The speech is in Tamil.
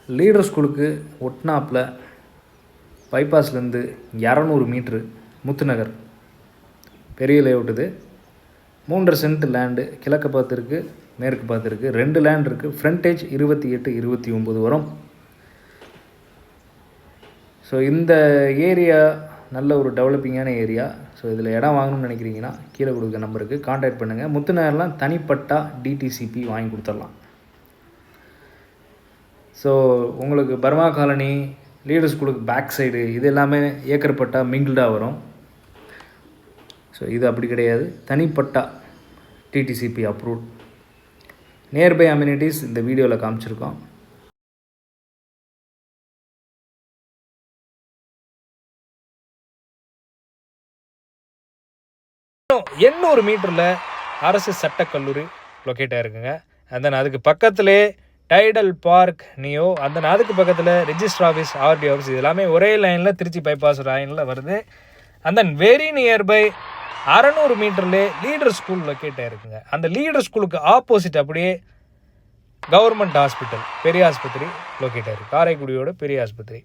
லீடர் ஸ்கூலுக்கு ஒட்னாப்பில் பைபாஸ்லேருந்து 200 மீட்ரு முத்துநகர் பெரிய லேஅவுட். இது 3.5 சென்ட் லேண்டு. கிழக்கு பார்த்துருக்கு, மேற்கு பார்த்துருக்கு. 2 லேண்ட் இருக்குது. ஃப்ரண்டேஜ் 28, 29 வரும். ஸோ இந்த ஏரியா நல்ல ஒரு டெவலப்பிங்கான ஏரியா. ஸோ இதில் இடம் வாங்கணும்னு நினைக்கிறீங்கன்னா கீழே கொடுக்க நம்பருக்கு கான்டாக்ட் பண்ணுங்கள். முத்துநகர்லாம் தனிப்பட்டா டிடிசிபி வாங்கி கொடுத்துடலாம். ஸோ உங்களுக்கு பர்மா காலனி, லீடர் ஸ்கூலுக்கு பேக் சைடு இது எல்லாமே ஏக்கர் பட்டா மிங்கிள்டாக வரும். ஸோ இது அப்படி கிடையாது, தனிப்பட்டா டிடிசிபி அப்ரூவ்ட். நியர்பை அம்யூனிட்டிஸ் இந்த வீடியோவில் காமிச்சிருக்கோம். எண்ணூறு மீட்டரில் அரசு சட்டக்கல்லூரி லொக்கேட் ஆகிருக்குங்க. அண்ட் தென் அதுக்கு பக்கத்திலே Tidel park neo, and then அதுக்கு பக்கத்தில் ரெஜிஸ்டர் ஆஃபீஸ், ஆர்டி ஆஃபீஸ், இது எல்லாமே ஒரே லைனில் திருச்சி பைபாஸ் லைனில் வருது. அண்ட் தென் வெரி நியர்பை 600 மீட்டர்லேயே லீடர் ஸ்கூல் லொக்கேட் ஆகிருக்குங்க. அந்த லீடர் ஸ்கூலுக்கு ஆப்போசிட் அப்படியே கவர்மெண்ட் ஹாஸ்பிட்டல், பெரிய ஆஸ்பத்திரி லொக்கேட் ஆகிருக்கு. காரைக்குடியோட பெரிய ஆஸ்பத்திரி.